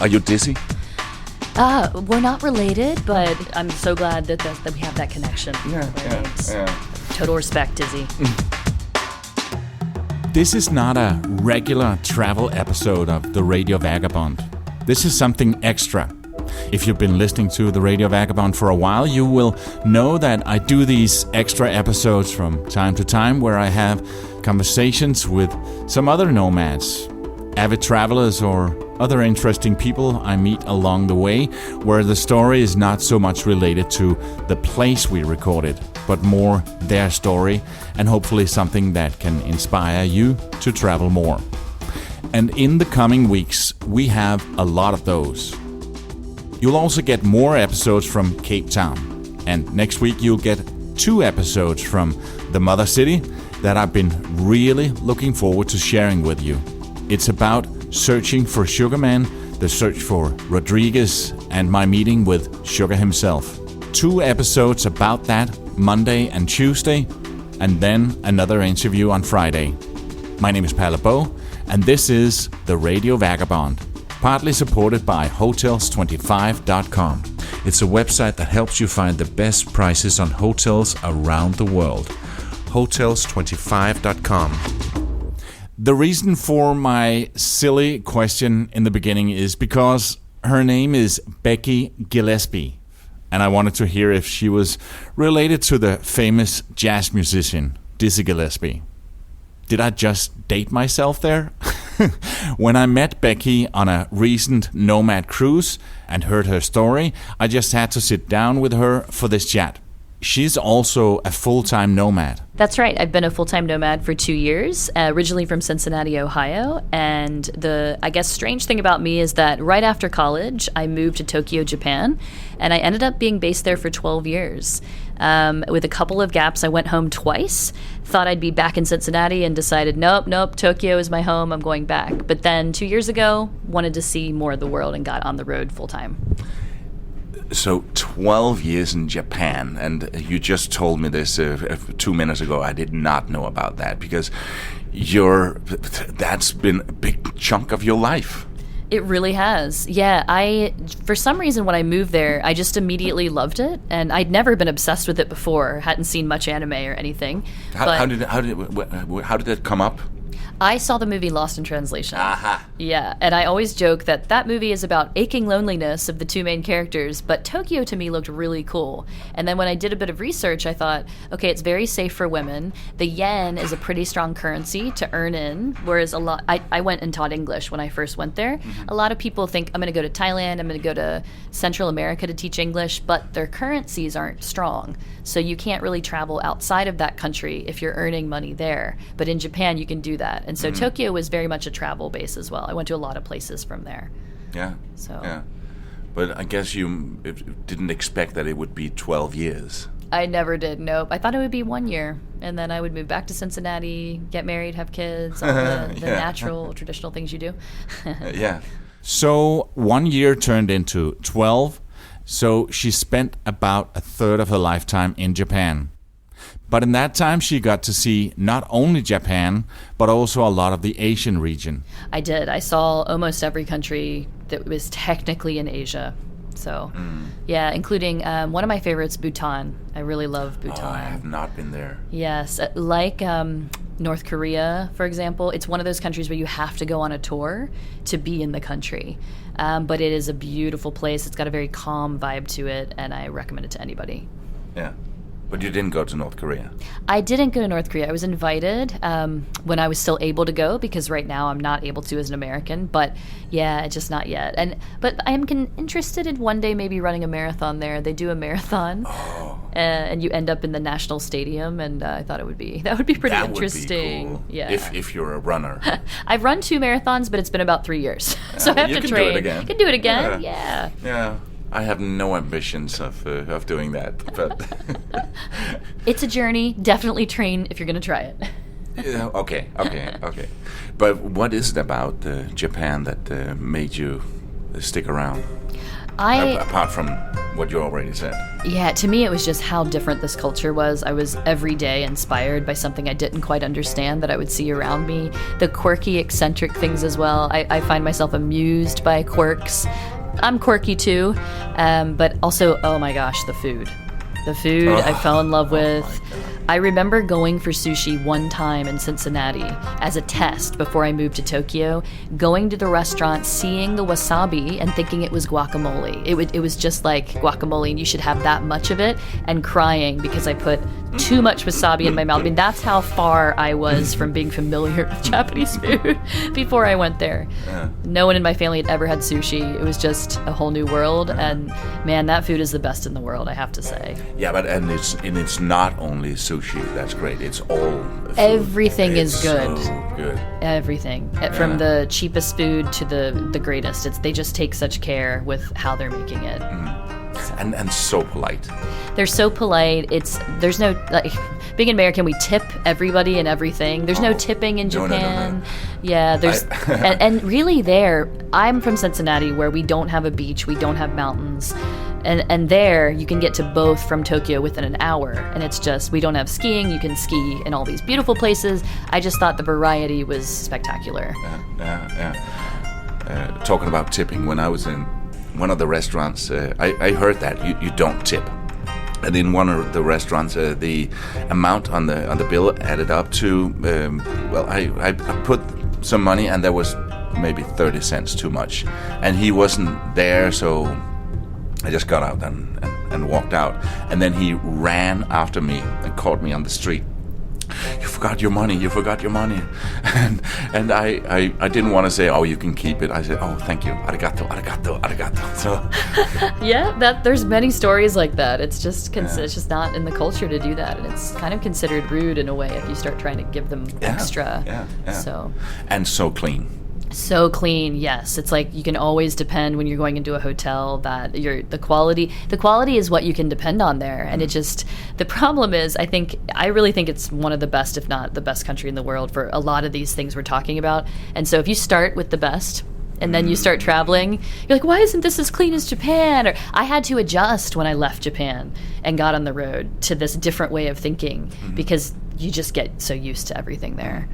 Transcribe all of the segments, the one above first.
Are you dizzy? We're not related, but I'm so glad that we have that connection. Yeah. Total respect, Dizzy. This is not a regular travel episode of the Radio Vagabond. This is something extra. If you've been listening to the Radio Vagabond for a while, you will know that I do these extra episodes from time to time where I have conversations with some other nomads, avid travelers, or other interesting people I meet along the way, where the story is not so much related to the place we recorded, but more their story, and hopefully something that can inspire you to travel more. And in the coming weeks, we have a lot of those. You'll also get more episodes from Cape Town, and next week you'll get 2 episodes from the mother city that I've been really looking forward to sharing with you. It's about searching for Sugar Man, the search for Rodriguez, and my meeting with Sugar himself. 2 episodes about that, Monday and Tuesday, and then another interview on Friday. My name is Palle Bo, and this is the Radio Vagabond, partly supported by Hotels25.com. It's a website that helps you find the best prices on hotels around the world. Hotels25.com. The reason for my silly question in the beginning is because her name is Becky Gillespie, and I wanted to hear if she was related to the famous jazz musician Dizzy Gillespie. Did I just date myself there? When I met Becky on a recent Nomad Cruise and heard her story, I just had to sit down with her for this chat. She's also a full-time nomad. That's right. I've been a full-time nomad for 2 years, originally from Cincinnati, Ohio. And the, I guess, strange thing about me is that right after college, I moved to Tokyo, Japan, and I ended up being based there for 12 years. With a couple of gaps, I went home twice, thought I'd be back in Cincinnati, and decided, nope, Tokyo is my home, I'm going back. But then 2 years ago, wanted to see more of the world and got on the road full-time. So 12 years in Japan, and you just told me this 2 minutes ago. I did not know about that because that's been a big chunk of your life. It really has. Yeah, for some reason when I moved there, I just immediately loved it, and I'd never been obsessed with it before. Hadn't seen much anime or anything. How did that come up? I saw the movie Lost in Translation. Aha. Yeah, and I always joke that movie is about aching loneliness of the 2 main characters, but Tokyo to me looked really cool. And then when I did a bit of research, I thought, okay, it's very safe for women. The yen is a pretty strong currency to earn in, whereas I went and taught English when I first went there. Mm-hmm. A lot of people think, I'm going to go to Thailand, I'm going to go to Central America to teach English, but their currencies aren't strong. So you can't really travel outside of that country if you're earning money there. But in Japan, you can do that. And so Tokyo was very much a travel base as well. I went to a lot of places from there. Yeah. So. Yeah. But I guess you didn't expect that it would be 12 years. I never did, nope. I thought it would be 1 year, and then I would move back to Cincinnati, get married, have kids, all the natural, traditional things you do. Yeah. So 1 year turned into 12, so she spent about a third of her lifetime in Japan. But in that time, she got to see not only Japan, but also a lot of the Asian region. I did. I saw almost every country that was technically in Asia. So, yeah, including one of my favorites, Bhutan. I really love Bhutan. Oh, I have not been there. Yes. Like North Korea, for example, it's one of those countries where you have to go on a tour to be in the country. But it is a beautiful place. It's got a very calm vibe to it, and I recommend it to anybody. Yeah. But you didn't go to North Korea? I didn't go to North Korea. I was invited when I was still able to go, because right now I'm not able to as an American. But yeah, just not yet. But I am interested in one day maybe running a marathon there. They do a marathon, and you end up in the national stadium. And I thought that would be pretty interesting. Would be cool. Yeah, if you're a runner. I've run 2 marathons, but it's been about 3 years, so I have to train. You can do it again. Yeah. Yeah. I have no ambitions of doing that, but it's a journey. Definitely train if you're going to try it. Yeah, okay. But what is it about Japan that made you stick around? Apart from what you already said. Yeah, to me it was just how different this culture was. I was every day inspired by something I didn't quite understand that I would see around me. The quirky, eccentric things as well. I find myself amused by quirks. I'm quirky too, but also, oh my gosh, the food. The food I fell in love with. I remember going for sushi one time in Cincinnati as a test before I moved to Tokyo, going to the restaurant, seeing the wasabi and thinking it was guacamole. It was just like guacamole and you should have that much of it, and crying because I put too much wasabi in my mouth. I mean, that's how far I was from being familiar with Japanese food before I went there. No one in my family had ever had sushi. It was just a whole new world, and man, that food is the best in the world, I have to say. Yeah, but it's not only sushi. That's great. It's all food. Everything is good. So good. Everything, from the cheapest food to the greatest. They just take such care with how they're making it. And so polite. They're so polite. There's no, like, being an American, we tip everybody and everything. There's no tipping in Japan. No. Yeah, there's and really there, I'm from Cincinnati where we don't have a beach, we don't have mountains. And there you can get to both from Tokyo within an hour. And it's just, we don't have skiing, you can ski in all these beautiful places. I just thought the variety was spectacular. Talking about tipping, when I was in one of the restaurants, I heard that you don't tip. And in one of the restaurants, the amount on the bill added up to, I put some money and there was maybe 30 cents too much. And he wasn't there, so I just got out and walked out. And then he ran after me and caught me on the street. You forgot your money. And I didn't want to say, oh, you can keep it. I said, oh, thank you. Arigato. So yeah, there's many stories like that. It's just it's just not in the culture to do that, and it's kind of considered rude in a way if you start trying to give them extra. Yeah. So. And so clean. So clean, yes. It's like you can always depend when you're going into a hotel that the quality is what you can depend on there. And the problem is, I really think it's one of the best, if not the best country in the world for a lot of these things we're talking about. And so if you start with the best and then you start traveling, you're like, why isn't this as clean as Japan? Or I had to adjust when I left Japan and got on the road to this different way of thinking because you just get so used to everything there.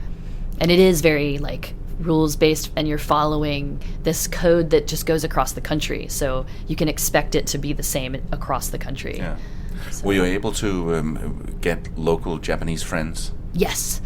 And it is very like rules-based, and you're following this code that just goes across the country, so you can expect it to be the same across the country. Yeah. So. Were you able to get local Japanese friends? Yes.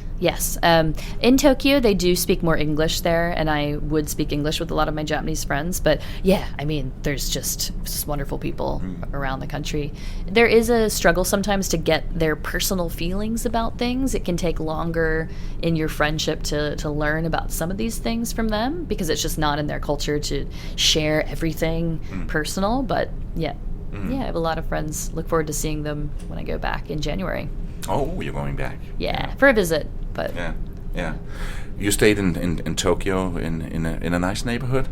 In Tokyo, they do speak more English there, and I would speak English with a lot of my Japanese friends. But yeah, I mean, there's just wonderful people around the country. There is a struggle sometimes to get their personal feelings about things. It can take longer in your friendship to learn about some of these things from them because it's just not in their culture to share everything personal. But yeah, I have a lot of friends. Look forward to seeing them when I go back in January. Oh, you're going back? Yeah, for a visit. But yeah. You stayed in Tokyo in a nice neighborhood?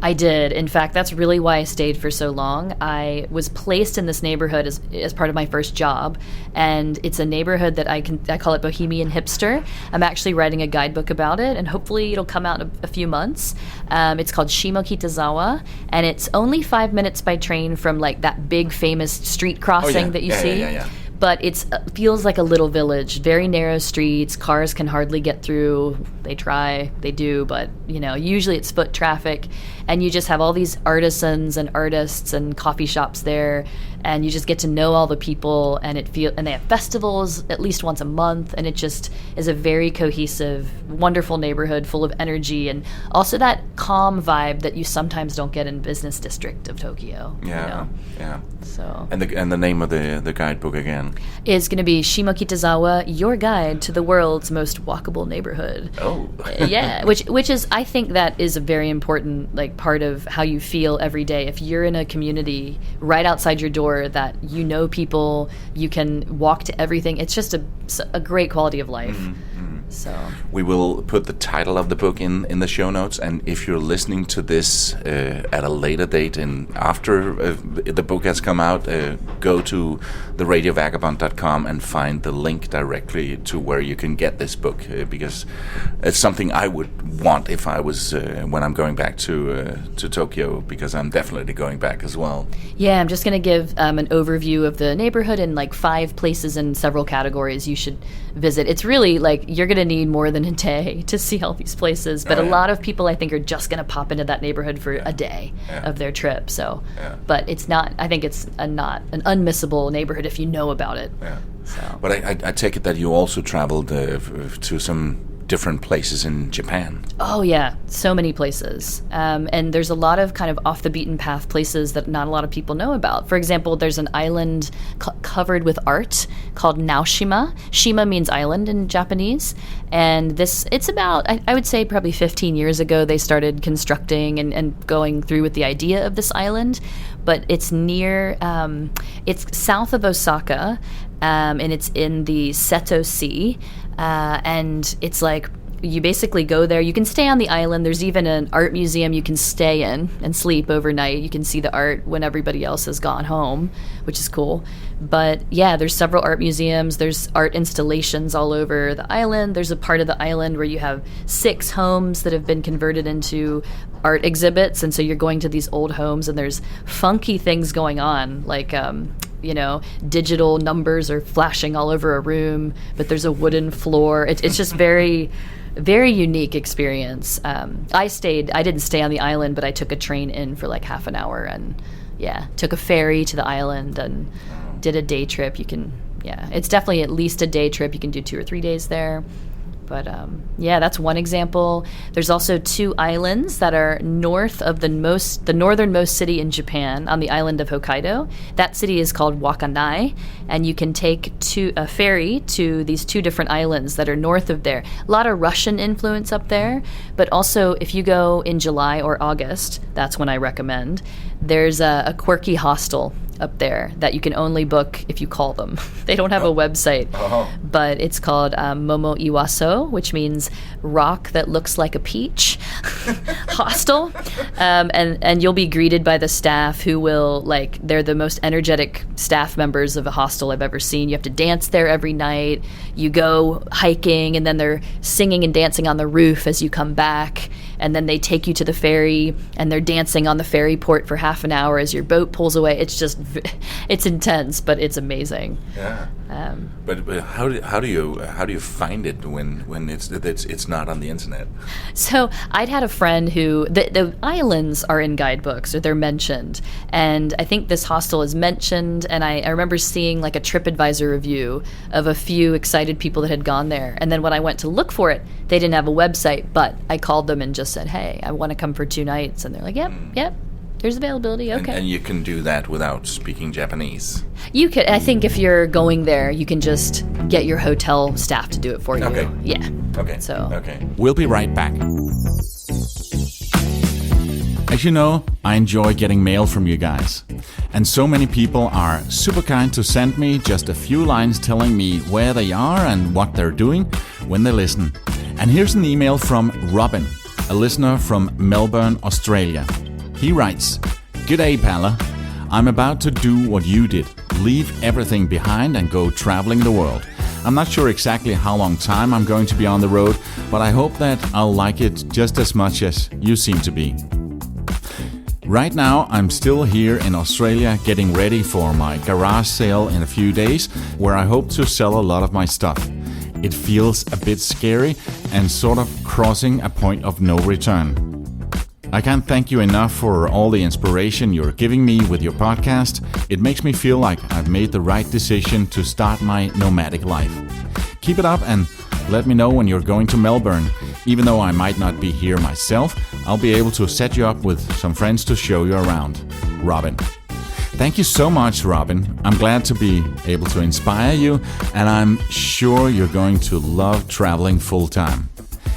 I did. In fact, that's really why I stayed for so long. I was placed in this neighborhood as part of my first job, and it's a neighborhood that I call it Bohemian Hipster. I'm actually writing a guidebook about it, and hopefully it'll come out in a few months. It's called Shimokitazawa, and it's only 5 minutes by train from like that big famous street crossing that you see. Yeah. But it feels like a little village, very narrow streets, cars can hardly get through. They try, they do, but usually it's foot traffic, and you just have all these artisans and artists and coffee shops there, and you just get to know all the people, and they have festivals at least once a month, and it just is a very cohesive, wonderful neighborhood full of energy, and also that calm vibe that you sometimes don't get in business district of Tokyo. Yeah. So. And the name of the guidebook again is going to be Shimokitazawa, Your Guide to the World's Most Walkable Neighborhood. Oh. Yeah, which is, I think that is a very important part of how you feel every day. If you're in a community right outside your door that people, you can walk to everything. It's just a great quality of life. So we will put the title of the book in the show notes, and if you're listening to this at a later date and after the book has come out, go to theradiovagabond.com and find the link directly to where you can get this book, because it's something I would want if I was when I'm going back to Tokyo, because I'm definitely going back as well. Yeah, I'm just going to give an overview of the neighborhood and like 5 places in several categories you should visit. It's really like you're going to need more than a day to see all these places, but a lot of people I think are just going to pop into that neighborhood for a day of their trip. So, but it's not. I think it's not an unmissable neighborhood if you know about it. Yeah. So. But I take it that you also traveled to some different places in Japan. Oh yeah, so many places. And there's a lot of kind of off the beaten path places that not a lot of people know about. For example, there's an island covered with art called Naoshima. Shima means island in Japanese. And it's about, I would say probably 15 years ago, they started constructing and going through with the idea of this island. But it's near, it's south of Osaka, and it's in the Seto Sea. And it's like you basically go there. You can stay on the island. There's even an art museum you can stay in and sleep overnight. You can see the art when everybody else has gone home, which is cool. But yeah, there's several art museums. There's art installations all over the island. There's a part of the island where you have 6 homes that have been converted into art exhibits. And so you're going to these old homes and there's funky things going on, like digital numbers are flashing all over a room, but there's a wooden floor. It's just very, very unique experience. I didn't stay on the island, but I took a train in for like half an hour and took a ferry to the island and did a day trip. It's definitely at least a day trip. You can do 2 or 3 days there. But that's one example. There's also 2 islands that are north of the northernmost city in Japan, on the island of Hokkaido. That city is called Wakanai, and you can take a ferry to these 2 different islands that are north of there. A lot of Russian influence up there, but also if you go in July or August, that's when I recommend, there's a quirky hostel up there that you can only book if you call them. They don't have a website, but it's called Momo Iwaso, which means rock that looks like a peach hostel. And you'll be greeted by the staff who they're the most energetic staff members of a hostel I've ever seen. You have to dance there every night. You go hiking and then they're singing and dancing on the roof as you come back. And then they take you to the ferry and they're dancing on the ferry port for half an hour as your boat pulls away. It's intense, but it's amazing. Yeah. But how do you find it when it's not on the internet? So I'd had a friend who the islands are in guidebooks, or they're mentioned, and I think this hostel is mentioned. And I remember seeing like a TripAdvisor review of a few excited people that had gone there. And then when I went to look for it, they didn't have a website. But I called them and just said, "Hey, I want to come for 2 nights," and they're like, "Yep." There's availability, okay. And you can do that without speaking Japanese? You could. I think if you're going there, you can just get your hotel staff to do it for you. Okay. Yeah. Okay. Okay. We'll be right back. As you know, I enjoy getting mail from you guys. And so many people are super kind to send me just a few lines telling me where they are and what they're doing when they listen. And here's an email from Robin, a listener from Melbourne, Australia. He writes, "G'day, Palla. I'm about to do what you did, leave everything behind and go traveling the world. I'm not sure exactly how long time I'm going to be on the road, but I hope that I'll like it just as much as you seem to be. Right now, I'm still here in Australia getting ready for my garage sale in a few days, where I hope to sell a lot of my stuff. It feels a bit scary and sort of crossing a point of no return. I can't thank you enough for all the inspiration you're giving me with your podcast. It makes me feel like I've made the right decision to start my nomadic life. Keep it up and let me know when you're going to Melbourne. Even though I might not be here myself, I'll be able to set you up with some friends to show you around. Robin." Thank you so much, Robin. I'm glad to be able to inspire you, and I'm sure you're going to love traveling full time.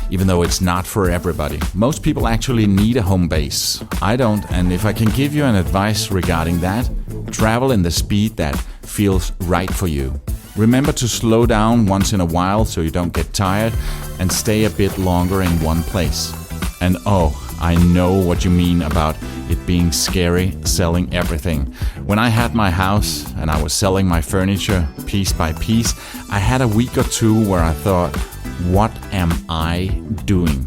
Even though it's not for everybody. Most people actually need a home base. I don't, and if I can give you an advice regarding that, travel in the speed that feels right for you. Remember to slow down once in a while so you don't get tired, and stay a bit longer in one place. And I know what you mean about it being scary selling everything. When I had my house and I was selling my furniture piece by piece, I had a week or two where I thought, what am I doing?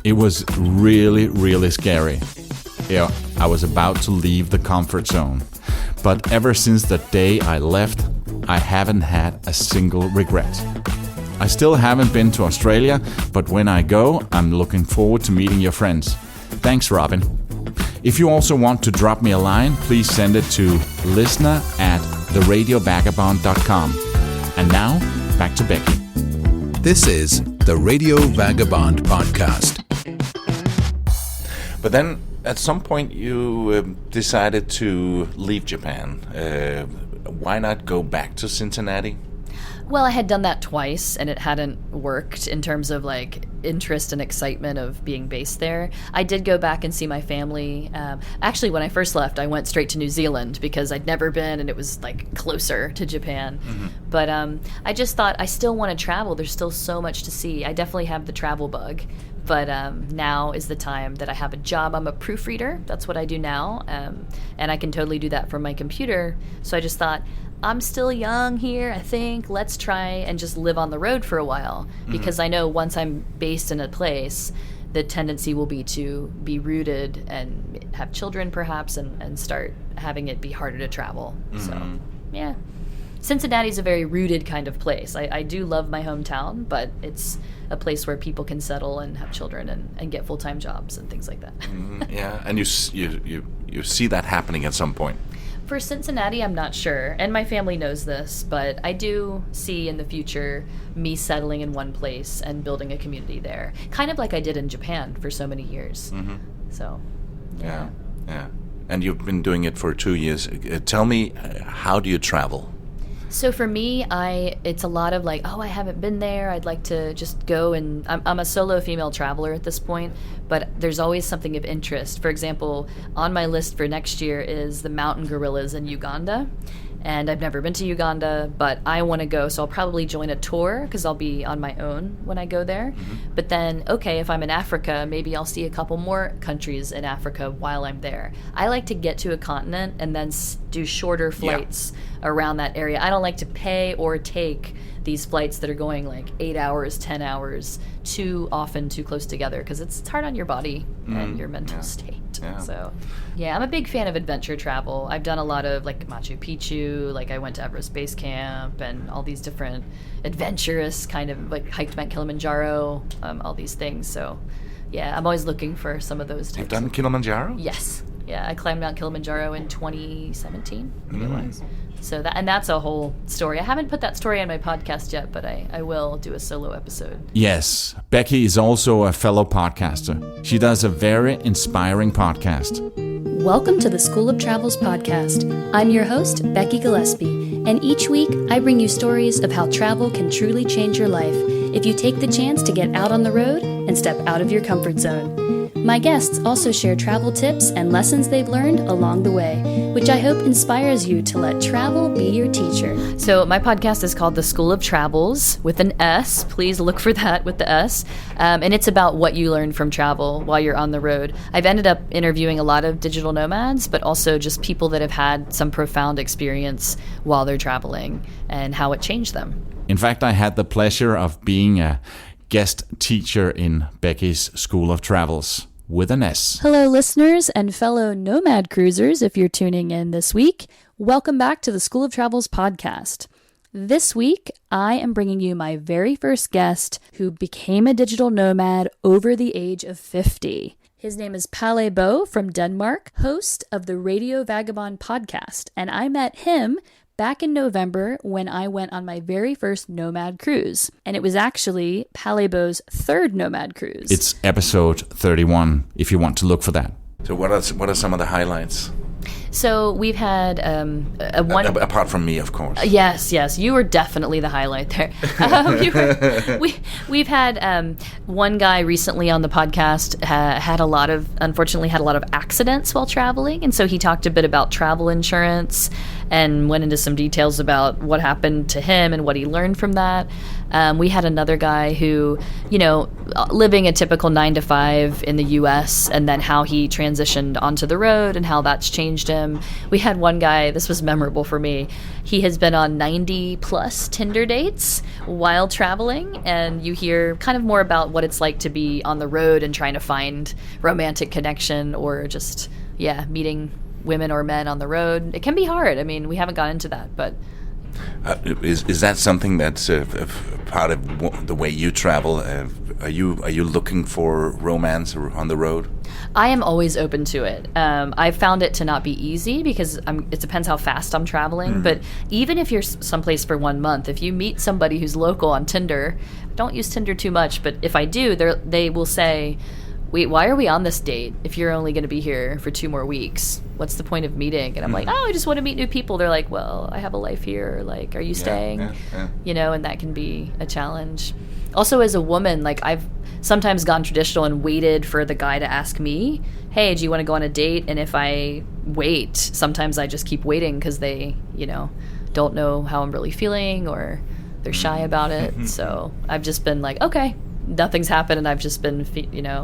It was really, really scary. Yeah, I was about to leave the comfort zone. But ever since the day I left, I haven't had a single regret. I still haven't been to Australia, but when I go, I'm looking forward to meeting your friends. Thanks, Robin. If you also want to drop me a line, please send it to listener@theradiovagabond.com. And now, back to Becky. This is the Radio Vagabond podcast. But then, at some point, you decided to leave Japan. Why not go back to Cincinnati? Well, I had done that twice, and it hadn't worked in terms of like interest and excitement of being based there. I did go back and see my family. Actually, when I first left, I went straight to New Zealand because I'd never been, and it was like closer to Japan. Mm-hmm. But I just thought I still want to travel. There's still so much to see. I definitely have the travel bug. But now is the time that I have a job. I'm a proofreader. That's what I do now. And I can totally do that from my computer. So I just thought, I'm still young here, I think. Let's try and just live on the road for a while. Because I know once I'm based in a place, the tendency will be to be rooted and have children perhaps and start having it be harder to travel. So, yeah. Cincinnati's a very rooted kind of place. I do love my hometown, but it's a place where people can settle and have children and get full-time jobs and things like that. Yeah, and you see that happening at some point. For Cincinnati, I'm not sure, and my family knows this, but I do see in the future me settling in one place and building a community there, kind of like I did in Japan for so many years. So, yeah. And you've been doing it for 2 years. Tell me, how do you travel? So for me, it's a lot of like, I haven't been there. I'd like to just go, and I'm a solo female traveler at this point, but there's always something of interest. For example, on my list for next year is the mountain gorillas in Uganda. And I've never been to Uganda, but I want to go, so I'll probably join a tour because I'll be on my own when I go there. But then, if I'm in Africa, maybe I'll see a couple more countries in Africa while I'm there. I like to get to a continent and then do shorter flights around that area. I don't like to pay or take these flights that are going like 8 hours, 10 hours, too often too close together because it's hard on your body and your mental state. So, I'm a big fan of adventure travel. I've done a lot of like Machu Picchu, like I went to Everest Base Camp and all these different adventurous kind of like hiked Mount Kilimanjaro, all these things. So, I'm always looking for some of those types. You've done Kilimanjaro? Yes. Yeah, I climbed Mount Kilimanjaro in 2017, I think it was. So that's a whole story. I haven't put that story on my podcast yet, but I will do a solo episode. Yes, Becky is also a fellow podcaster. She does a very inspiring podcast. Welcome to the School of Travels podcast. I'm your host, Becky Gillespie, and each week I bring you stories of how travel can truly change your life if you take the chance to get out on the road and step out of your comfort zone. My guests also share travel tips and lessons they've learned along the way, which I hope inspires you to let travel be your teacher. So my podcast is called The School of Travels with an S. Please look for that with the S. And it's about what you learn from travel while you're on the road. I've ended up interviewing a lot of digital nomads, but also just people that have had some profound experience while they're traveling and how it changed them. In fact, I had the pleasure of being a guest teacher in Becky's School of Travels. With an S. Hello, listeners and fellow Nomad Cruisers, if you're tuning in this week. Welcome back to the School of Travels podcast. This week, I am bringing you my very first guest who became a digital nomad over the age of 50. His name is Palle Bo from Denmark, host of the Radio Vagabond podcast, and I met him back in November when I went on my very first Nomad Cruise. And it was actually Palle Bo's third Nomad Cruise. It's episode 31, if you want to look for that. So what are some of the highlights? So we've had apart from me, of course. Yes, you were definitely the highlight there. We've had one guy recently on the podcast unfortunately had a lot of accidents while traveling, and so he talked a bit about travel insurance and went into some details about what happened to him and what he learned from that. We had another guy who, living a typical 9-to-5 in the U.S. and then how he transitioned onto the road and how that's changed him. We had one guy, this was memorable for me. He has been on 90-plus Tinder dates while traveling, and you hear kind of more about what it's like to be on the road and trying to find romantic connection or just, meeting women or men on the road. It can be hard. I mean, we haven't gone into that, but... Is that something that's part of the way you travel? Are you looking for romance on the road? I am always open to it. I've found it to not be easy because it depends how fast I'm traveling. But even if you're someplace for 1 month, if you meet somebody who's local on Tinder, don't use Tinder too much. But if I do, they will say, "Wait, why are we on this date if you're only going to be here for 2 more weeks? What's the point of meeting?" And I'm like, "Oh, I just want to meet new people." They're like, "Well, I have a life here. Like, are you staying?" And that can be a challenge. Also, as a woman, like I've sometimes gone traditional and waited for the guy to ask me, "Hey, do you want to go on a date?" And if I wait, sometimes I just keep waiting because they, don't know how I'm really feeling or they're shy about it. So I've just been like, okay. Nothing's happened, and I've just been,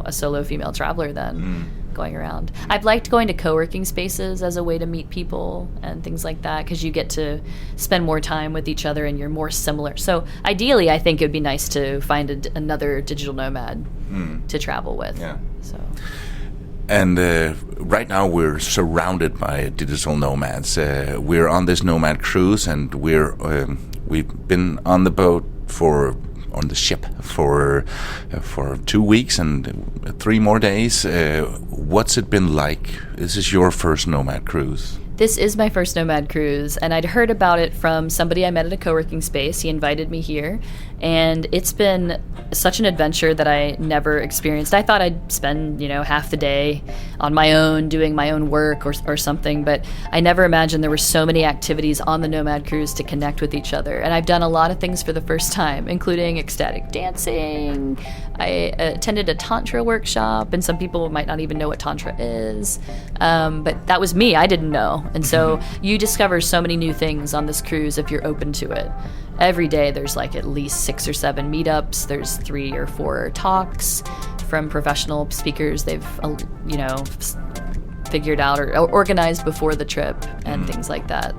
a solo female traveler then, going around. I've liked going to co-working spaces as a way to meet people and things like that, because you get to spend more time with each other and you're more similar. So ideally, I think it would be nice to find another digital nomad to travel with. Yeah. So. And right now we're surrounded by digital nomads. We're on this Nomad Cruise, and we've been on the boat on the ship for 2 weeks and 3 more days. What's it been like? This is your first Nomad Cruise. This is my first Nomad Cruise, and I'd heard about it from somebody I met at a co-working space. He invited me here, and it's been such an adventure that I never experienced. I thought I'd spend, half the day on my own doing my own work or something, but I never imagined there were so many activities on the Nomad Cruise to connect with each other. And I've done a lot of things for the first time, including ecstatic dancing. I attended a Tantra workshop, and some people might not even know what Tantra is, but that was me. I didn't know. And so you discover so many new things on this cruise if you're open to it. Every day there's like at least 6 or 7 meetups. There's 3 or 4 talks from professional speakers they've, figured out or organized before the trip and things like that.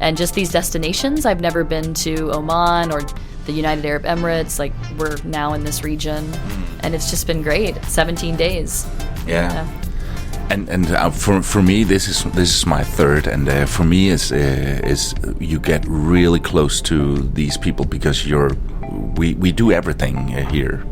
And just these destinations, I've never been to Oman or the United Arab Emirates. Like, we're now in this region, and it's just been great. 17 days. Yeah. And for me, this is my third, and for me is you get really close to these people because we do everything here.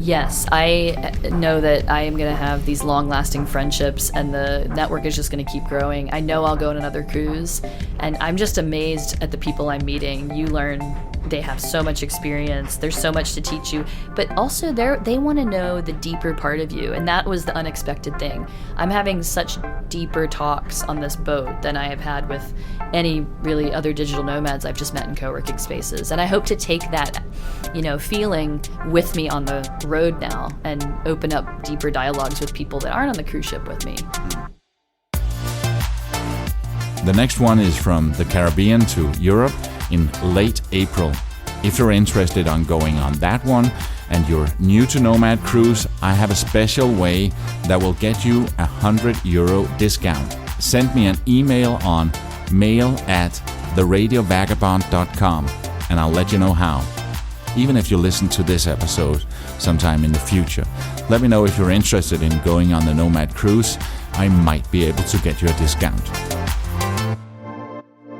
Yes, I know that I am going to have these long-lasting friendships, and the network is just going to keep growing. I know I'll go on another cruise, and I'm just amazed at the people I'm meeting. You learn they have so much experience. There's so much to teach you, but also they want to know the deeper part of you, and that was the unexpected thing. I'm having such deeper talks on this boat than I have had with any really other digital nomads I've just met in co-working spaces, and I hope to take that, feeling with me on the road now and open up deeper dialogues with people that aren't on the cruise ship with me. The next one is from the Caribbean to Europe in late April. If you're interested on going on that one and you're new to Nomad Cruise, I have a special way that will get you €100 discount. Send me an email on mail@theradiovagabond.com and I'll let you know how. Even if you listen to this episode sometime in the future, let me know if you're interested in going on the Nomad Cruise. I might be able to get you a discount.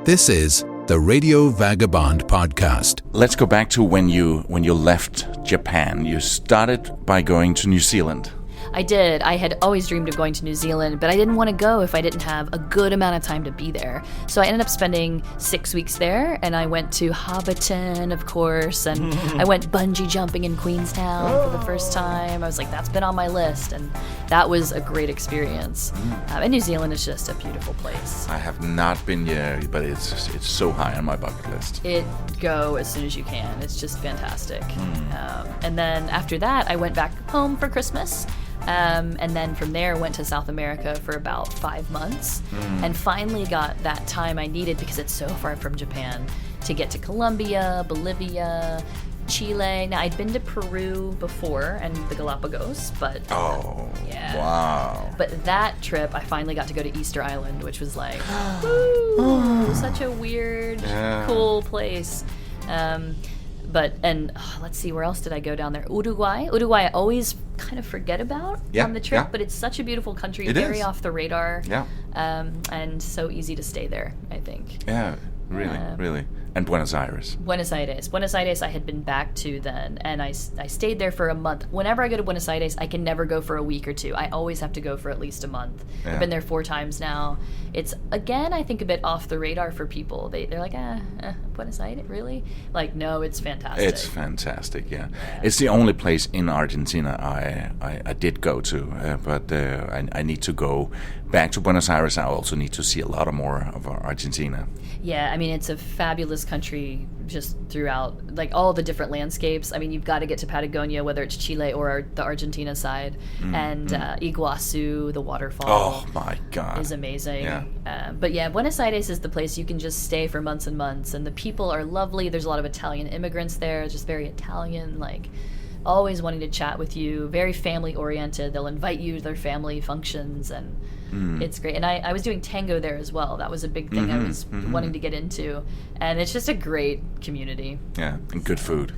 This is the Radio Vagabond podcast. Let's go back to when you left Japan. You started by going to New Zealand. I did. I had always dreamed of going to New Zealand, but I didn't want to go if I didn't have a good amount of time to be there. So I ended up spending 6 weeks there, and I went to Hobbiton, of course, and I went bungee jumping in Queenstown for the first time. I was like, that's been on my list, and that was a great experience. And New Zealand is just a beautiful place. I have not been yet, but it's so high on my bucket list. Go as soon as you can. It's just fantastic. And then after that, I went back home for Christmas. And then from there went to South America for about 5 months, and finally got that time I needed, because it's so far from Japan, to get to Colombia, Bolivia, Chile. Now, I'd been to Peru before and the Galapagos, but Wow. But that trip, I finally got to go to Easter Island, which was like, woo, such a weird, cool place. Let's see, where else did I go down there? Uruguay. I always kind of forget about on the trip, but it's such a beautiful country, very off the radar, and so easy to stay there, I think. Yeah, really. And Buenos Aires. Buenos Aires I had been back to then, and I stayed there for a month. Whenever I go to Buenos Aires, I can never go for a week or two. I always have to go for at least a month. I've been there 4 times now. It's, again, I think a bit off the radar for people. They're like, Buenos Aires, really? Like, no, it's fantastic. It's fantastic, yeah. It's the only place in Argentina I did go to, but I need to go back to Buenos Aires. I also need to see a lot more of Argentina. Yeah, I mean, it's a fabulous country just throughout, like, all the different landscapes. I mean, you've got to get to Patagonia, whether it's Chile or the Argentina side. And Iguazu, the waterfall. Oh, my God. Is amazing. Yeah. But yeah, Buenos Aires is the place you can just stay for months and months. And the people are lovely. There's a lot of Italian immigrants there. It's just very Italian, like, always wanting to chat with you. Very family-oriented. They'll invite you to their family functions, and it's great. And I was doing tango there as well. That was a big thing I was wanting to get into. And it's just a great community. Yeah, and good food.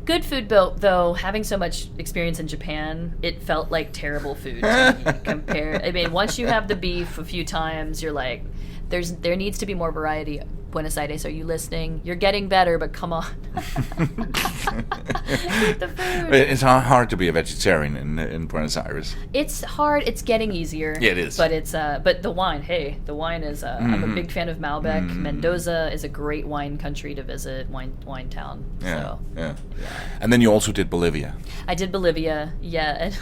Good food, though, having so much experience in Japan, it felt like terrible food to me compared. I mean, once you have the beef a few times, you're like, there needs to be more variety. Buenos Aires, are you listening? You're getting better, but come on. Eat the food. It's hard to be a vegetarian in Buenos Aires. It's hard. It's getting easier. Yeah, it is. But it's but the wine. Hey, the wine is. I'm a big fan of Malbec. Mendoza is a great wine country to visit. Wine town. Yeah, So. yeah. And then you also did Bolivia. I did Bolivia, and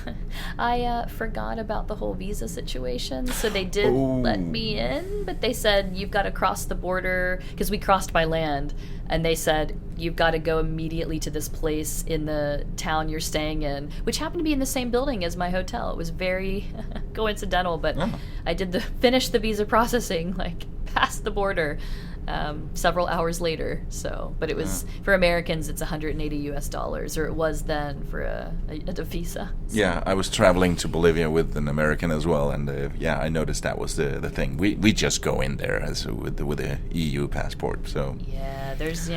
I forgot about the whole visa situation. So they did let me in, but they said you've got to cross the border, because we crossed by land, and they said you've got to go immediately to this place in the town you're staying in, which happened to be in the same building as my hotel. It was very coincidental, but I did finish the visa processing, like, past the border several hours later. So, but it was for Americans, it's $180 or it was then for a visa. So. Yeah, I was traveling to Bolivia with an American as well, and I noticed that was the thing. We just go in there with a EU passport. So yeah, there's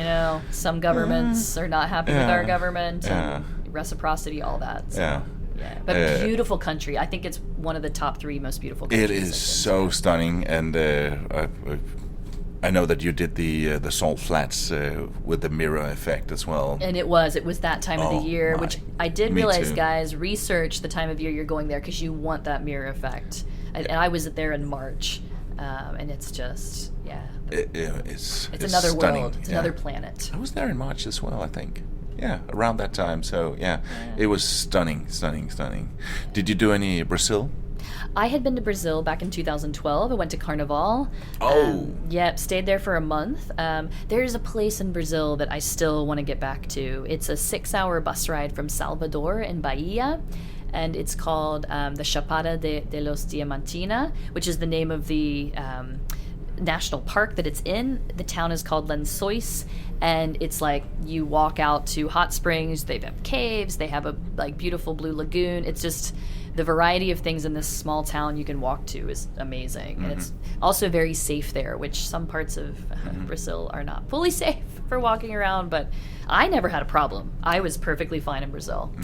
some governments are not happy with our government, and reciprocity, all that. So. Yeah, but beautiful country. I think it's one of the top 3 most beautiful countries. It is so stunning, and I know that you did the salt flats with the mirror effect as well. And it was that time of the year, which I did realize, too. Guys, research the time of year you're going there, because you want that mirror effect. And I was there in March, and it's just, it's another stunning. world. It's another planet. I was there in March as well, I think. Yeah, around that time. So, it was stunning. Did you do any Brazil? I had been to Brazil back in 2012. I went to Carnival. Stayed there for a month. There's a place in Brazil that I still want to get back to. It's a 6-hour bus ride from Salvador in Bahia, and it's called the Chapada de los Diamantina, which is the name of the national park that it's in. The town is called Lençóis, and it's like you walk out to hot springs. They have caves. They have a beautiful blue lagoon. It's just the variety of things in this small town you can walk to is amazing. And it's also very safe there, which some parts of Brazil are not fully safe for walking around, but I never had a problem. I was perfectly fine in Brazil.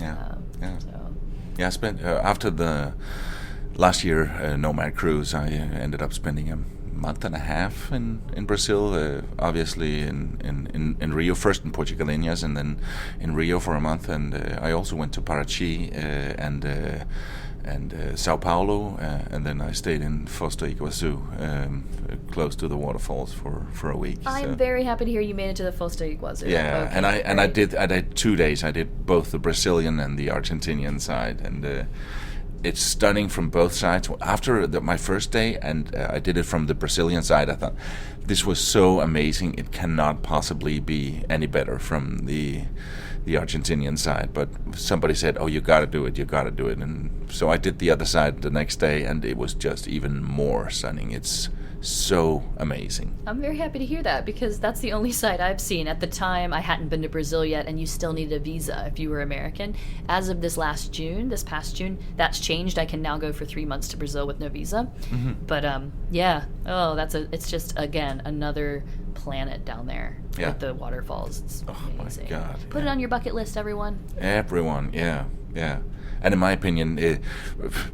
I spent after the last year Nomad Cruise, I ended up spending a month and a half in Brazil, obviously in Rio, first in Portugalenias and then in Rio for a month, and I also went to Paraty and Sao Paulo, and then I stayed in Foz do Iguaçu, close to the waterfalls for a week. I'm very happy to hear you made it to the Foz do Iguaçu. Yeah, okay, I did 2 days. I did both the Brazilian and the Argentinian side, and it's stunning from both sides. After my first day, and I did it from the Brazilian side, I thought, this was so amazing. It cannot possibly be any better from the the Argentinian side. But somebody said, "Oh, you got to do it. You got to do it." And so I did the other side the next day, and it was just even more stunning. It's so amazing. I'm very happy to hear that, because that's the only side I've seen. At the time, I hadn't been to Brazil yet, and you still needed a visa if you were American. As of this past June, that's changed. I can now go for 3 months to Brazil with no visa. But it's just, again, another planet down there with the waterfalls. It's amazing. My God. Put it on your bucket list, everyone. Everyone, yeah. And in my opinion,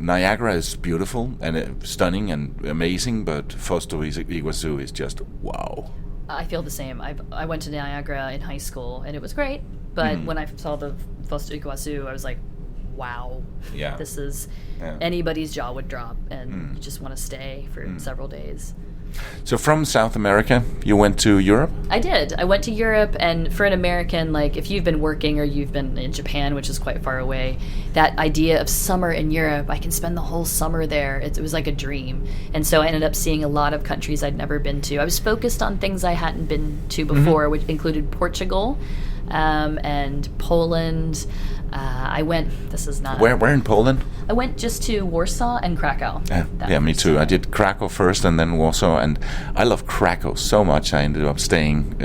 Niagara is beautiful and stunning and amazing, but Foz do Iguazu is just wow. I feel the same. I went to Niagara in high school, and it was great. But when I saw the Foz do Iguazu, I was like, wow. Yeah. This is anybody's jaw would drop, and you just want to stay for several days. So from South America, you went to Europe? I did. I went to Europe, and for an American, like if you've been working or you've been in Japan, which is quite far away, that idea of summer in Europe, I can spend the whole summer there. It was like a dream. And so I ended up seeing a lot of countries I'd never been to. I was focused on things I hadn't been to before, which included Portugal and Poland. I went, this is not... Where in Poland? I went just to Warsaw and Krakow. Yeah, me too. I did Krakow first and then Warsaw, and I love Krakow so much I ended up staying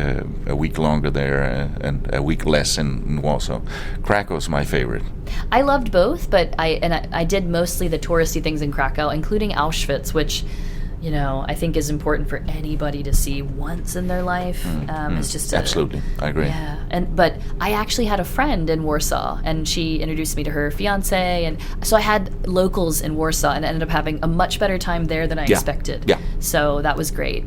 a week longer there and a week less in Warsaw. Krakow's my favorite. I loved both, but I did mostly the touristy things in Krakow, including Auschwitz, which... I think is important for anybody to see once in their life. It's just absolutely, I agree. Yeah, but I actually had a friend in Warsaw, and she introduced me to her fiance, and so I had locals in Warsaw, and ended up having a much better time there than I expected. Yeah. So that was great.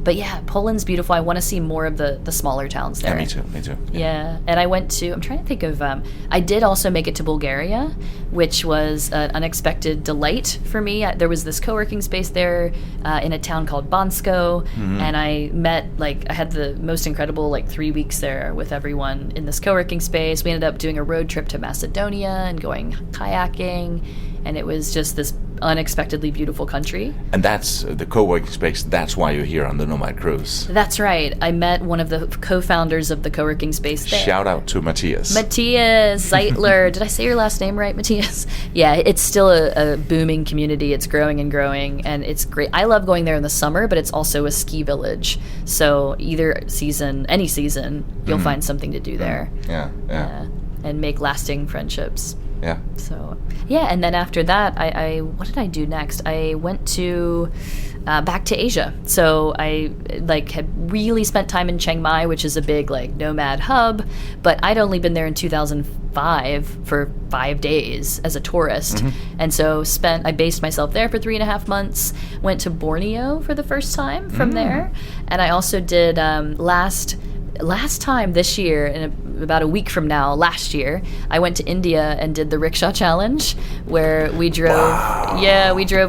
But yeah, Poland's beautiful. I want to see more of the smaller towns there. Yeah, me too. Yeah, and I went to, I'm trying to think of, I did also make it to Bulgaria, which was an unexpected delight for me. There was this co-working space there in a town called Bansko, and I had the most incredible 3 weeks there with everyone in this co-working space. We ended up doing a road trip to Macedonia and going kayaking, and it was just this unexpectedly beautiful country. And that's the co-working space. That's why you're here on the Nomad Cruise. That's right. I met one of the co-founders of the co-working space there. Shout out to Matthias. Matthias Zeitler. Did I say your last name right, Matthias? Yeah, it's still a booming community. It's growing and growing, and it's great. I love going there in the summer, but it's also a ski village. So any season, you'll find something to do there. Yeah. And make lasting friendships. Yeah. So, and then after that, I what did I do next? I went to back to Asia. So I had really spent time in Chiang Mai, which is a big nomad hub, but I'd only been there in 2005 for 5 days as a tourist, and so I based myself there for 3.5 months. Went to Borneo for the first time from there, and I also did last time this year, in about a week from now, last year, I went to India and did the rickshaw challenge, where we drove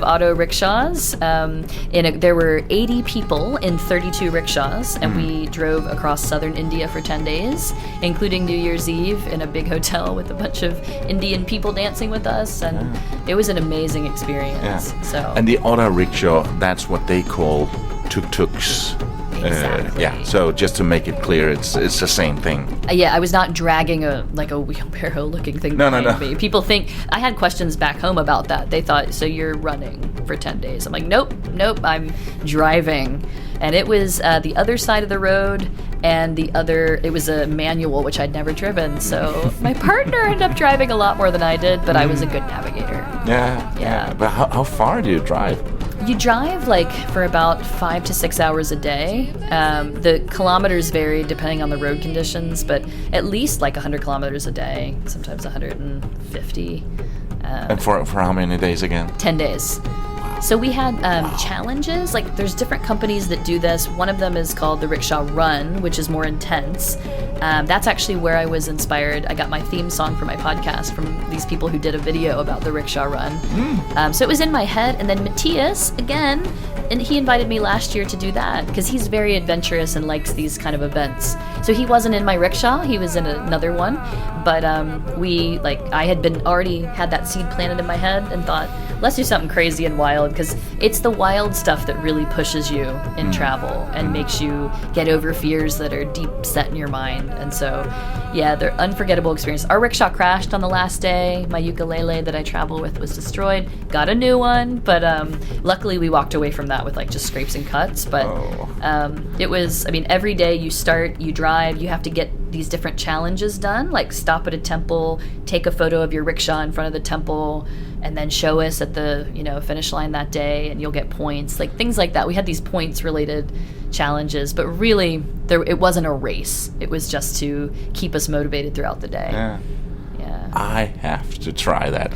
auto rickshaws. There were 80 people in 32 rickshaws, and we drove across southern India for 10 days, including New Year's Eve in a big hotel with a bunch of Indian people dancing with us, and it was an amazing experience. Yeah. And the auto rickshaw, that's what they call tuk-tuks. Exactly. So just to make it clear, it's the same thing. I was not dragging a wheelbarrow-looking thing behind me. People think I had questions back home about that. They thought, so you're running for 10 days? I'm like, nope, I'm driving. And it was the other side of the road, and it was a manual, which I'd never driven. So my partner ended up driving a lot more than I did, but I was a good navigator. Yeah. But how far do you drive? You drive for about 5 to 6 hours a day. The kilometers vary depending on the road conditions, but at least 100 kilometers a day, sometimes 150. And for how many days again? 10 days. So we had challenges. There's different companies that do this. One of them is called the Rickshaw Run, which is more intense. That's actually where I was inspired. I got my theme song for my podcast from these people who did a video about the Rickshaw Run. So it was in my head. And then Matthias, again, and he invited me last year to do that because he's very adventurous and likes these kind of events. So he wasn't in my rickshaw. He was in another one. But I had already had that seed planted in my head and thought, let's do something crazy and wild, because it's the wild stuff that really pushes you in travel and makes you get over fears that are deep set in your mind. And so, yeah, they're unforgettable experiences. Our rickshaw crashed on the last day. My ukulele that I travel with was destroyed. Got a new one, but luckily we walked away from that with like just scrapes and cuts. But it was, I mean, every day you start, you drive, you have to get these different challenges done, like stop at a temple, take a photo of your rickshaw in front of the temple, and then show us at the finish line that day, and you'll get points, like things like that. We had these points related challenges, but really it wasn't a race. It was just to keep us motivated throughout the day. Yeah. Yeah. I have to try that.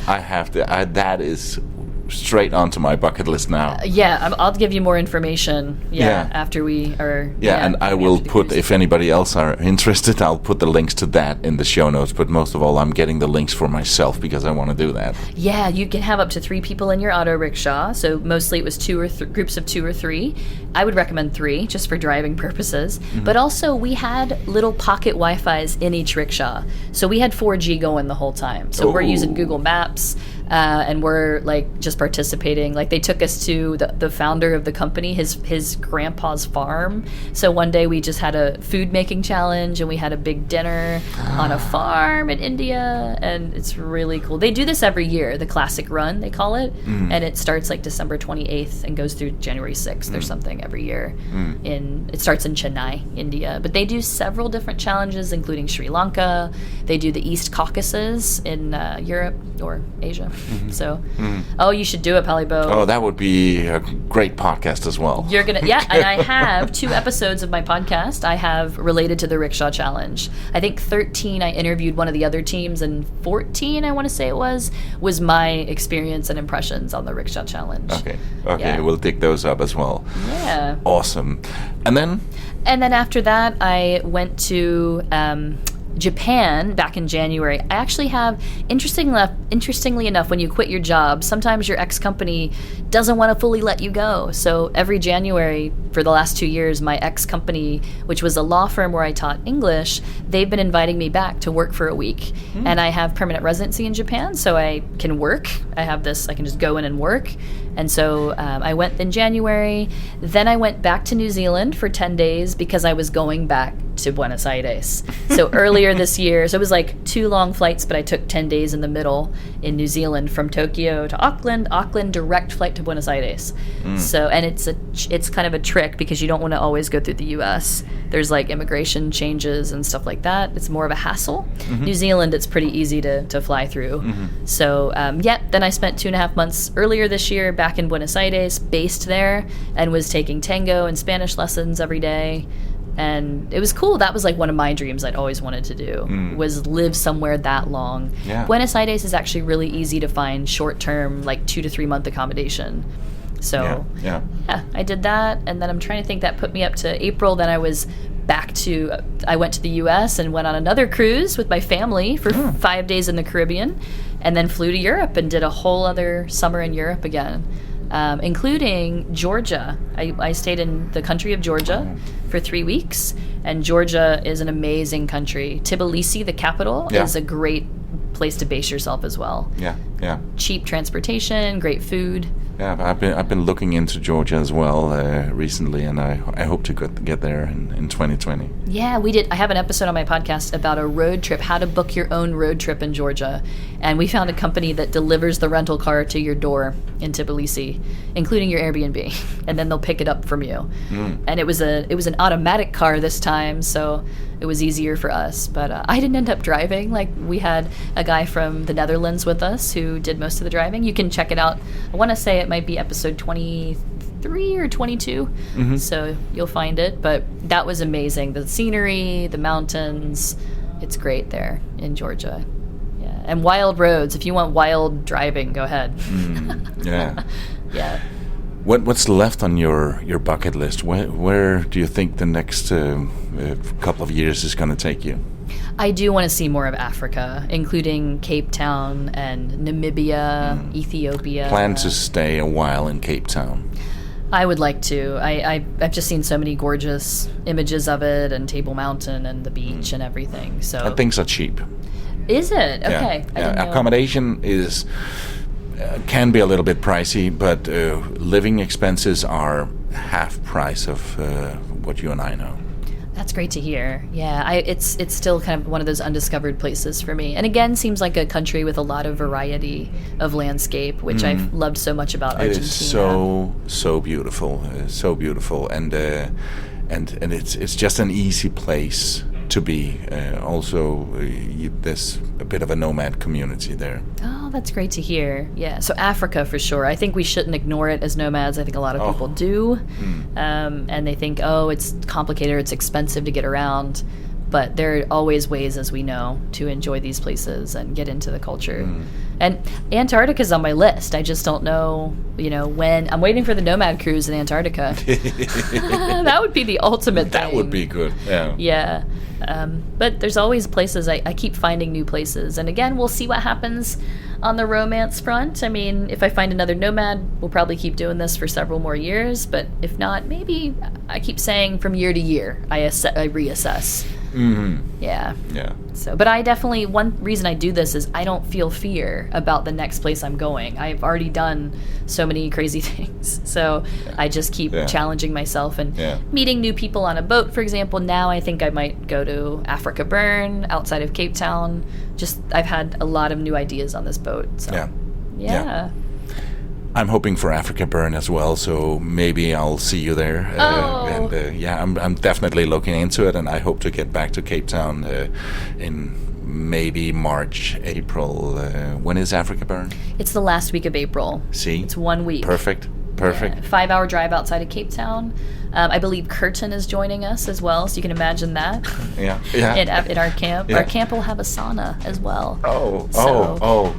That is straight onto my bucket list now. I'll give you more information. After we are. And I will put, if anybody else are interested, I'll put the links to that in the show notes. But most of all, I'm getting the links for myself because I want to do that. Yeah, you can have up to 3 people in your auto rickshaw. So mostly it was groups of 2 or 3. I would recommend 3 just for driving purposes. But also we had little pocket Wi-Fis in each rickshaw. So we had 4G going the whole time. So we're using Google Maps. And we're like just participating. Like they took us to the founder of the company, his grandpa's farm. So one day we just had a food making challenge, and we had a big dinner on a farm in India, and it's really cool. They do this every year, the classic run they call it, and it starts like December 28th and goes through January 6th or something every year. It starts in Chennai, India, but they do several different challenges, including Sri Lanka. They do the East Caucasus in Europe or Asia. So, you should do it, Palibo. Oh, that would be a great podcast as well. You're gonna, and I have 2 episodes of my podcast I have related to the Rickshaw Challenge. I think 13 I interviewed one of the other teams, and 14 I want to say it was my experience and impressions on the Rickshaw Challenge. Okay, we'll dig those up as well. Yeah. Awesome. And then after that, I went to Japan back in January. I actually have, interestingly enough, when you quit your job, sometimes your ex-company doesn't want to fully let you go. So every January for the last 2 years, my ex-company, which was a law firm where I taught English, they've been inviting me back to work for a week. And I have permanent residency in Japan, so I can work. I can just go in and work. And so I went in January. Then I went back to New Zealand for 10 days because I was going back to Buenos Aires. So earlier this year, so it was like 2 long flights, but I took 10 days in the middle in New Zealand from Tokyo to Auckland direct flight to Buenos Aires. So, and it's kind of a trick because you don't want to always go through the US. There's like immigration changes and stuff like that. It's more of a hassle. New Zealand, it's pretty easy to fly through. So, then I spent 2.5 months earlier this year back in Buenos Aires, based there, and was taking tango and Spanish lessons every day. And it was cool. That was like one of my dreams I'd always wanted to do, was live somewhere that long. Yeah. Buenos Aires is actually really easy to find short-term, like 2 to 3 month accommodation. So yeah, I did that. And then I'm trying to think, that put me up to April. Then I was I went to the U.S. and went on another cruise with my family for 5 days in the Caribbean, and then flew to Europe and did a whole other summer in Europe again. Including Georgia. I stayed in the country of Georgia for 3 weeks, and Georgia is an amazing country. Tbilisi, the capital, is a great place to base yourself as well. Yeah. Cheap transportation, great food. Yeah, I've been looking into Georgia as well recently, and I hope to get there in 2020. Yeah, we did. I have an episode on my podcast about a road trip, how to book your own road trip in Georgia, and we found a company that delivers the rental car to your door in Tbilisi, including your Airbnb, and then they'll pick it up from you. And it was an automatic car this time, so it was easier for us. But I didn't end up driving. Like, we had a guy from the Netherlands with us who did most of the driving. You can check it out. I want to say it might be episode 23 or 22, so you'll find it. But that was amazing. The scenery, the mountains, it's great there in Georgia. Yeah, and wild roads. If you want wild driving, go ahead. Yeah. Yeah. What's left on your bucket list? Where do you think the next couple of years is going to take you? I do want to see more of Africa, including Cape Town and Namibia, Ethiopia. Plan to stay a while in Cape Town. I would like to. I've just seen so many gorgeous images of it, and Table Mountain and the beach and everything. So and things are cheap. Is it? Okay. Yeah. Accommodation is can be a little bit pricey, but living expenses are half price of what you and I know. That's great to hear. Yeah, it's still kind of one of those undiscovered places for me. And again, seems like a country with a lot of variety of landscape, which I've loved so much about Argentina. It is so beautiful, and it's just an easy place to be. There's a bit of a nomad community there. Oh, that's great to hear. Yeah, so Africa for sure. I think we shouldn't ignore it as nomads. I think a lot of people do. And they think, oh, it's complicated, it's expensive to get around. But there are always ways, as we know, to enjoy these places and get into the culture. And Antarctica's on my list. I just don't know, when. I'm waiting for the Nomad Cruise in Antarctica. That would be the ultimate thing. That would be good, yeah. Yeah. But there's always places. I keep finding new places. And again, we'll see what happens on the romance front. I mean, if I find another nomad, we'll probably keep doing this for several more years. But if not, maybe I keep saying from year to year, I reassess. Yeah. So, but I definitely, one reason I do this is I don't feel fear about the next place I'm going. I've already done so many crazy things. So I just keep challenging myself and meeting new people on a boat, for example. Now I think I might go to Africa Burn outside of Cape Town. I've had a lot of new ideas on this boat. So, yeah. I'm hoping for Africa Burn as well, so maybe I'll see you there. I'm definitely looking into it, and I hope to get back to Cape Town in maybe March, April. When is Africa Burn? It's the last week of April. See? It's 1 week. Perfect. Yeah, 5-hour drive outside of Cape Town. I believe Curtin is joining us as well, so you can imagine that. At our camp. Yeah. Our camp will have a sauna as well.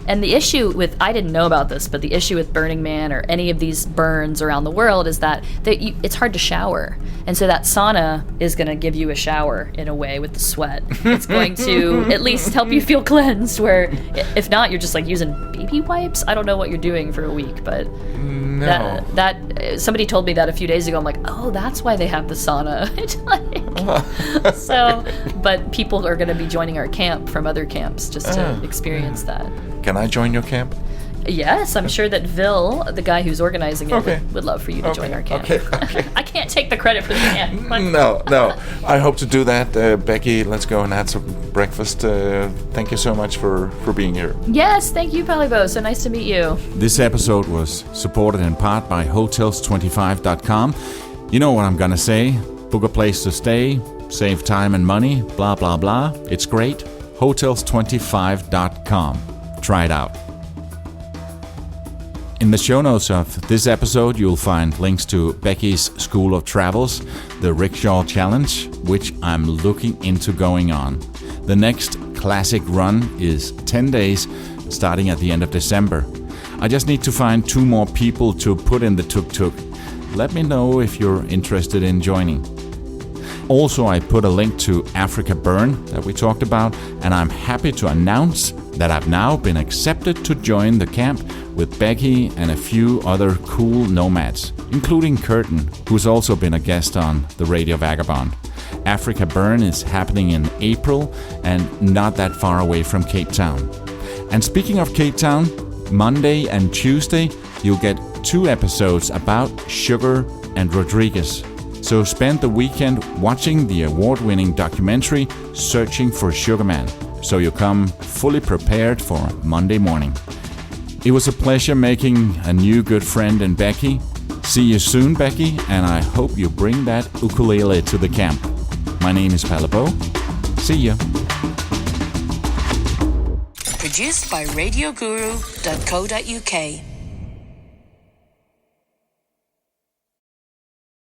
And the issue with, I didn't know about this, but the issue with Burning Man or any of these burns around the world is that it's hard to shower. And so that sauna is going to give you a shower in a way with the sweat. It's going to at least help you feel cleansed, where if not, you're just like using baby wipes. I don't know what you're doing for a week, but that somebody told me that a few days ago. I'm like, oh, that's why they have the sauna. But people are going to be joining our camp from other camps just to experience that. Can I join your camp? Yes, I'm sure that Vil, the guy who's organizing it, would love for you to join our camp. Okay. I can't take the credit for the camp. No. I hope to do that. Becky, let's go and have some breakfast. Thank you so much for being here. Yes, thank you, Palibo. So nice to meet you. This episode was supported in part by Hotels25.com. You know what I'm gonna say. Book a place to stay, save time and money, blah, blah, blah. It's great. Hotels25.com. Try it out. In the show notes of this episode, you'll find links to Becky's School of Travels, the Rickshaw Challenge, which I'm looking into going on. The next classic run is 10 days, starting at the end of December. I just need to find 2 more people to put in the tuk-tuk. Let me know if you're interested in joining. Also, I put a link to Africa Burn that we talked about, and I'm happy to announce that I've now been accepted to join the camp with Becky and a few other cool nomads, including Curtin, who's also been a guest on the Radio Vagabond. Africa Burn is happening in April and not that far away from Cape Town. And speaking of Cape Town, Monday and Tuesday you'll get 2 episodes about Sugar and Rodriguez. So spend the weekend watching the award-winning documentary Searching for Sugar Man, so you come fully prepared for Monday morning. It was a pleasure making a new good friend in Becky. See you soon, Becky, and I hope you bring that ukulele to the camp. My name is Palibo. See ya. Produced by radioguru.co.uk.